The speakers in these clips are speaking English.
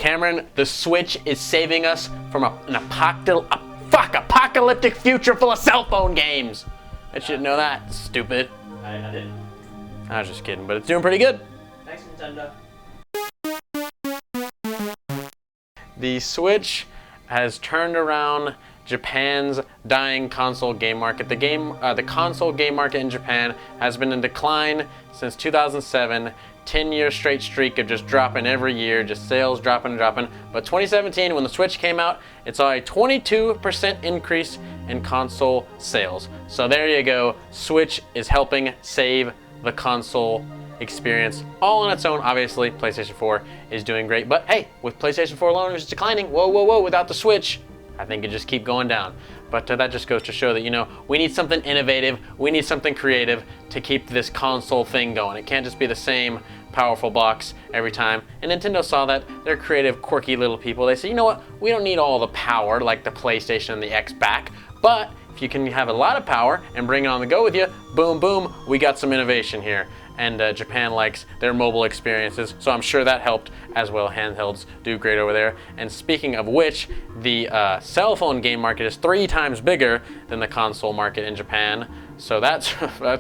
Cameron, the Switch is saving us from an apocalyptic future full of cell phone games. I should know that, stupid. I didn't. I was just kidding, but it's doing pretty good. Thanks, Nintendo. The Switch has turned around Japan's dying console game market. The console game market in Japan has been in decline since 2007. 10-year straight streak of just dropping every year, just sales dropping and dropping. But 2017, when the Switch came out, it saw a 22% increase in console sales. So there you go. Switch is helping save the console experience all on its own. Obviously, PlayStation 4 is doing great. But hey, with PlayStation 4 alone, it's declining. Whoa, without the Switch, I think it just keep going down. But that just goes to show that, you know, we need something innovative, we need something creative to keep this console thing going. It can't just be the same powerful box every time. And Nintendo saw that. They're creative, quirky little people. They say, you know what, we don't need all the power like the PlayStation and the X back, but if you can have a lot of power and bring it on the go with you, boom, boom, we got some innovation here. And Japan likes their mobile experiences, so I'm sure that helped as well. Handhelds do great over there. And speaking of which, the cell phone game market is 3 times bigger than the console market in Japan. So that's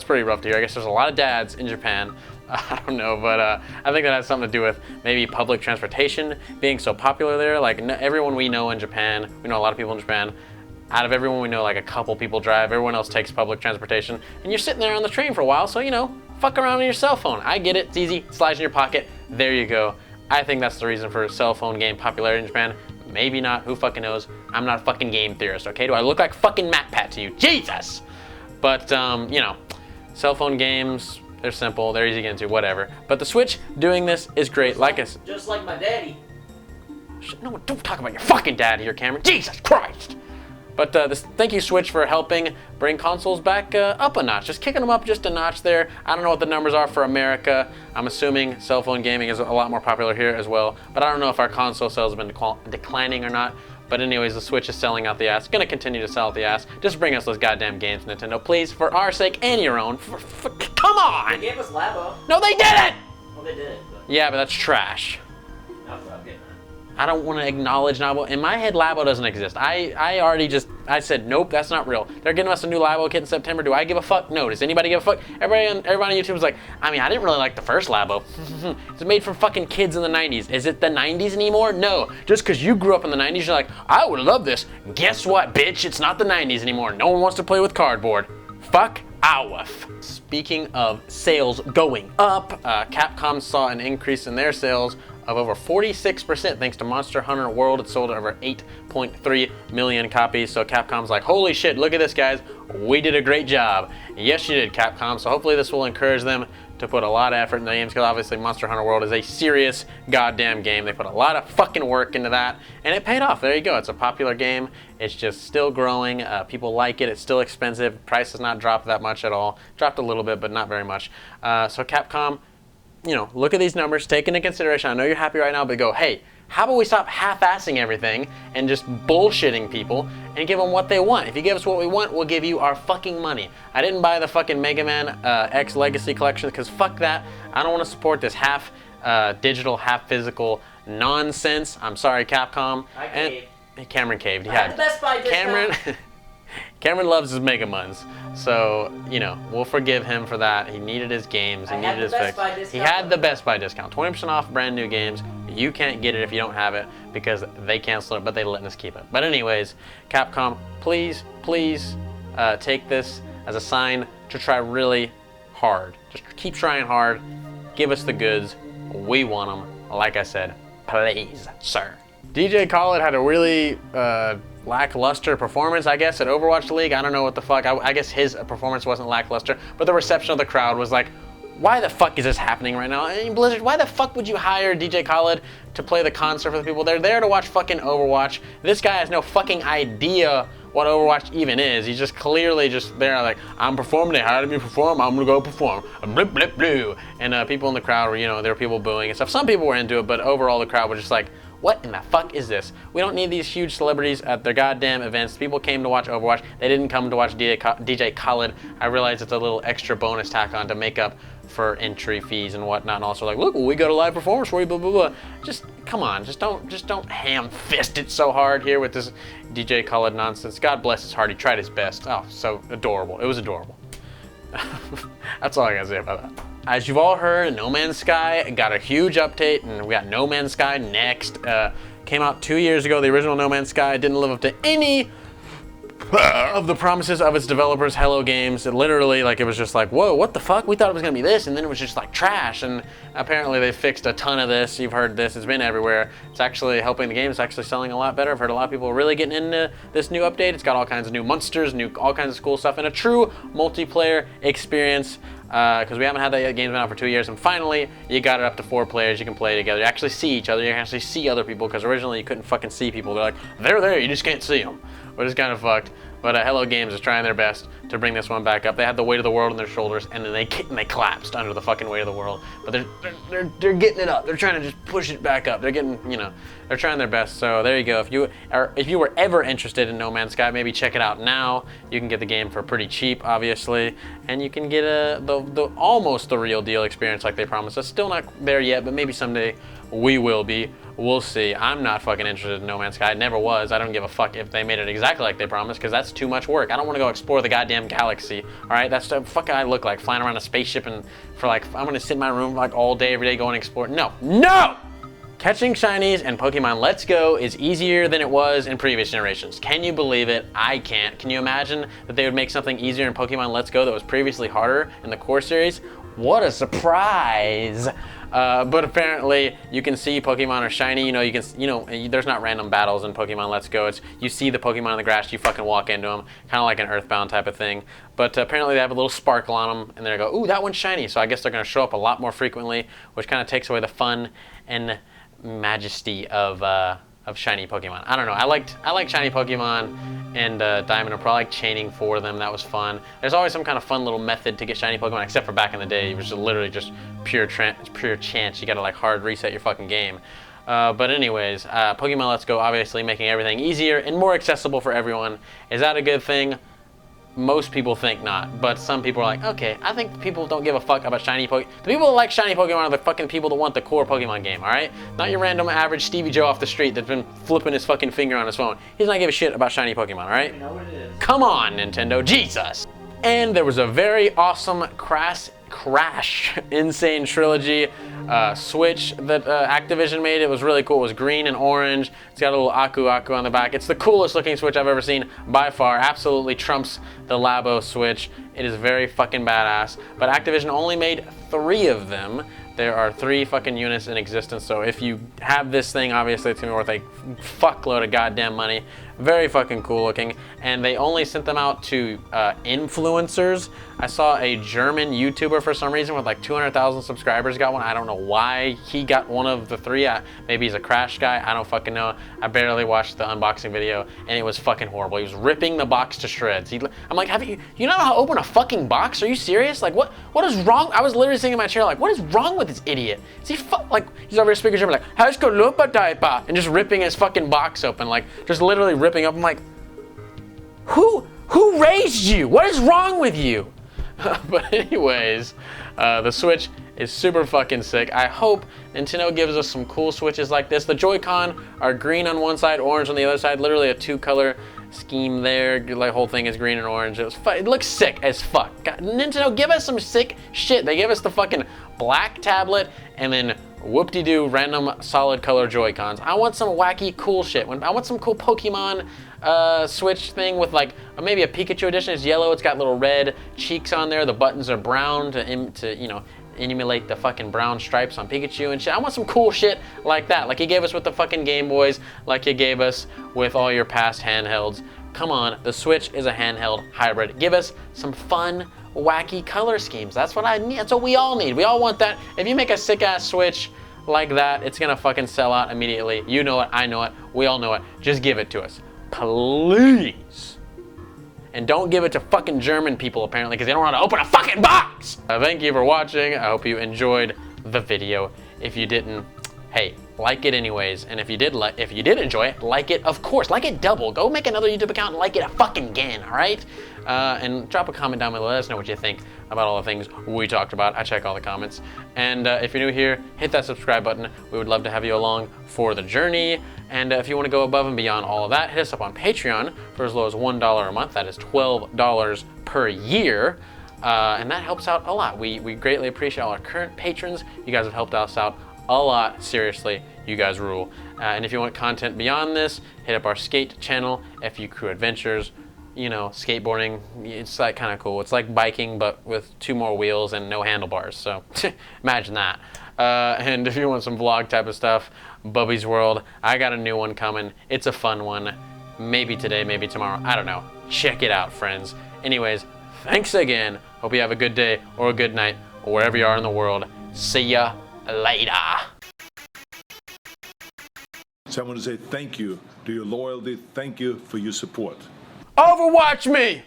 pretty rough to hear. I guess there's a lot of dads in Japan. I don't know, but I think that has something to do with maybe public transportation being so popular there. Like everyone we know in Japan, we know a lot of people in Japan. Out of everyone we know, like a couple people drive, everyone else takes public transportation, and you're sitting there on the train for a while, so you know, fuck around with your cell phone. I get it, it's easy, it slides in your pocket, there you go. I think that's the reason for cell phone game popularity in Japan. Maybe not, who fucking knows? I'm not a fucking game theorist, okay? Do I look like fucking MatPat to you? Jesus! But, you know, cell phone games, they're simple, they're easy to get into, whatever. But the Switch doing this is great, like I said. Just like my daddy. No, don't talk about your fucking dad here, Cameron. Jesus Christ! But thank you, Switch, for helping bring consoles back up a notch. Just kicking them up just a notch there. I don't know what the numbers are for America. I'm assuming cell phone gaming is a lot more popular here as well. But I don't know if our console sales have been declining or not. But anyways, the Switch is selling out the ass. Gonna continue to sell out the ass. Just bring us those goddamn games, Nintendo, please, for our sake and your own. Come on! They gave us Labo. No, they didn't! Well, they did. But Yeah, but that's trash. that's what I'm getting at. I don't want to acknowledge Labo. In my head, Labo doesn't exist. I said, nope, that's not real. They're giving us a new Labo kit in September. Do I give a fuck? No. Does anybody give a fuck? Everybody on YouTube is like, I mean, I didn't really like the first Labo. It's made for fucking kids in the 90s. Is it the 90s anymore? No. Just because you grew up in the 90s, you're like, I would love this. Guess what, bitch? It's not the 90s anymore. No one wants to play with cardboard. Fuck off. Speaking of sales going up, Capcom saw an increase in their sales of over 46% thanks to Monster Hunter World. It sold over 8.3 million copies. So Capcom's like, holy shit, look at this, guys. We did a great job. Yes, you did, Capcom. So hopefully this will encourage them to put a lot of effort in the games, because obviously Monster Hunter World is a serious goddamn game. They put a lot of fucking work into that, and it paid off. There you go. It's a popular game. It's just still growing. People like it. It's still expensive. Price has not dropped that much at all. Dropped a little bit, but not very much. So Capcom, you know, look at these numbers, take into consideration. I know you're happy right now, but go, hey, how about we stop half-assing everything and just bullshitting people and give them what they want? If you give us what we want, we'll give you our fucking money. I didn't buy the fucking Mega Man X Legacy Collection because fuck that. I don't want to support this half digital, half physical nonsense. I'm sorry, Capcom. I caved. And Cameron caved. I had the Best Buy discount. Cameron loves his Mega Muns, so, you know, we'll forgive him for that. He needed his games, he needed his fix. He had the Best Buy discount, 20% off brand new games. You can't get it if you don't have it because they canceled it, but they letting us keep it. But anyways, Capcom, please take this as a sign to try really hard. Just keep trying hard. Give us the goods. We want them. Like I said, please, sir. DJ Khaled had a really lackluster performance, I guess, at Overwatch League. I don't know what the fuck. I guess his performance wasn't lackluster, but the reception of the crowd was like, why the fuck is this happening right now? I mean, Blizzard, why the fuck would you hire DJ Khaled to play the concert for the people? They're there to watch fucking Overwatch. This guy has no fucking idea what Overwatch even is. He's just clearly just there like, I'm performing, they hired me to perform, I'm gonna go perform. Blip, blip, blue. And people in the crowd were, you know, there were people booing and stuff. Some people were into it, but overall the crowd was just like, what in the fuck is this? We don't need these huge celebrities at their goddamn events. People came to watch Overwatch. They didn't come to watch DJ Khaled. I realize it's a little extra bonus tack on to make up for entry fees and whatnot, and also like, look, we got a live performance for you, blah blah blah. Just come on, just don't ham fist it so hard here with this DJ Khaled nonsense. God bless his heart, he tried his best. Oh, so adorable. It was adorable. That's all I gotta say about that. As you've all heard, No Man's Sky got a huge update, and we got No Man's Sky next. Came out 2 years ago. The original No Man's Sky didn't live up to any of the promises of its developers, Hello Games. It literally, like, it was just like, whoa, what the fuck? We thought it was gonna be this, and then it was just like trash. And apparently they fixed a ton of this. You've heard this, it's been everywhere. It's actually helping the game. It's actually selling a lot better. I've heard a lot of people really getting into this new update. It's got all kinds of new monsters, all kinds of cool stuff, and a true multiplayer experience. Because we haven't had that yet. Game's been out for 2 years, and finally you got it up to 4 players. You can play together. You actually see each other. You can actually see other people, because originally you couldn't fucking see people. They're like, they're there, you just can't see them, which is kind of fucked. But Hello Games is trying their best to bring this one back up. They had the weight of the world on their shoulders, and then they collapsed under the fucking weight of the world. But they're getting it up. They're trying to just push it back up. They're getting, they're trying their best. So there you go. If you were ever interested in No Man's Sky, maybe check it out now. You can get the game for pretty cheap, obviously, and you can get almost the real deal experience like they promised us. Still not there yet, but maybe someday we will be. We'll see. I'm not fucking interested in No Man's Sky. I never was. I don't give a fuck if they made it exactly like they promised, because that's too much work. I don't want to go explore the goddamn galaxy. All right, that's the fuck I look like, flying around a spaceship, and I'm gonna sit in my room like all day, every day, going explore. No! Catching shinies and Pokemon Let's Go is easier than it was in previous generations. Can you believe it? I can't. Can you imagine that they would make something easier in Pokemon Let's Go that was previously harder in the core series? What a surprise! But apparently you can see Pokemon are shiny. There's not random battles in Pokemon Let's Go. It's you see the Pokemon in the grass, you fucking walk into them, kind of like an Earthbound type of thing. But apparently they have a little sparkle on them, and they go, ooh, that one's shiny. So I guess they're gonna show up a lot more frequently, which kind of takes away the fun and majesty of shiny Pokemon. I don't know. I like shiny Pokemon and Diamond and Pearl. I like chaining for them. That was fun. There's always some kind of fun little method to get shiny Pokemon, except for back in the day. It was literally just pure chance. You gotta like hard reset your fucking game. But anyways, Pokemon Let's Go obviously making everything easier and more accessible for everyone. Is that a good thing? Most people think not, but some people are like, okay, I think people don't give a fuck about shiny Pokemon. The people that like shiny Pokemon are the fucking people that want the core Pokemon game, alright? Not your random average Stevie Joe off the street that's been flipping his fucking finger on his phone. He does not give a shit about shiny Pokemon, alright? You know what it is. Come on, Nintendo, Jesus! And there was a very awesome crash Insane Trilogy Switch that Activision made. It was really cool. It was green and orange. It's got a little Aku on the back. It's the coolest looking Switch I've ever seen by far. Absolutely trumps the Labo Switch. It is very fucking badass. But Activision only made 3 of them. There are 3 fucking units in existence, so if you have this thing, obviously it's gonna be worth a fuckload of goddamn money. Very fucking cool looking, and they only sent them out to influencers. I saw a German YouTuber for some reason with like 200,000 subscribers got one. I don't know why he got one of the 3. Maybe he's a Crash guy, I don't fucking know. I barely watched the unboxing video, and it was fucking horrible. He was ripping the box to shreds. I'm like, you know how to open a fucking box? Are you serious? Like, what is wrong? I was literally sitting in my chair like, what is wrong with this idiot? Is he like, he's over here speaking German like, and just ripping his fucking box open, like, just literally ripping up. I'm like, who raised you? What is wrong with you? But anyways, the Switch is super fucking sick. I hope Nintendo gives us some cool Switches like this. The Joy-Con are green on one side, orange on the other side, literally a 2-color scheme there. The whole thing is green and orange. It looks sick as fuck. God, Nintendo, give us some sick shit. They gave us the fucking black tablet and then whoop-de-doo random solid color Joy-Cons. I want some wacky cool shit. I want some cool Pokemon Switch thing with like maybe a Pikachu edition. It's yellow. It's got little red cheeks on there. The buttons are brown to emulate the fucking brown stripes on Pikachu and shit. I want some cool shit like that, like he gave us with the fucking Game Boys, like he gave us with all your past handhelds. Come on, the Switch is a handheld hybrid. Give us some fun, wacky color schemes. That's what I need. That's what we all need. We all want that. If you make a sick ass Switch like that, it's gonna fucking sell out immediately. You know it, I know it, we all know it. Just give it to us, please. And don't give it to fucking German people apparently, because they don't know how to open a fucking box. Thank you for watching. I hope you enjoyed the video. If you didn't, hey, like it anyways. And if you did enjoy it, like it, of course, like it double. Go make another YouTube account and like it fucking again, all right? And drop a comment down below. Let us know what you think about all the things we talked about. I check all the comments. And if you're new here, hit that subscribe button. We would love to have you along for the journey. And if you want to go above and beyond all of that, hit us up on Patreon for as low as $1 a month. That is $12 per year. And that helps out a lot. We greatly appreciate all our current patrons. You guys have helped us out a lot. Seriously, you guys rule. And if you want content beyond this, hit up our skate channel, FU Crew Adventures. You know, skateboarding, it's like kind of cool. It's like biking, but with 2 more wheels and no handlebars. So imagine that. And if you want some vlog type of stuff, Bubby's World, I got a new one coming. It's a fun one. Maybe today, maybe tomorrow. I don't know. Check it out, friends. Anyways, thanks again. Hope you have a good day or a good night, or wherever you are in the world. See ya later. So I want to say thank you to your loyalty. Thank you for your support. Overwatch me!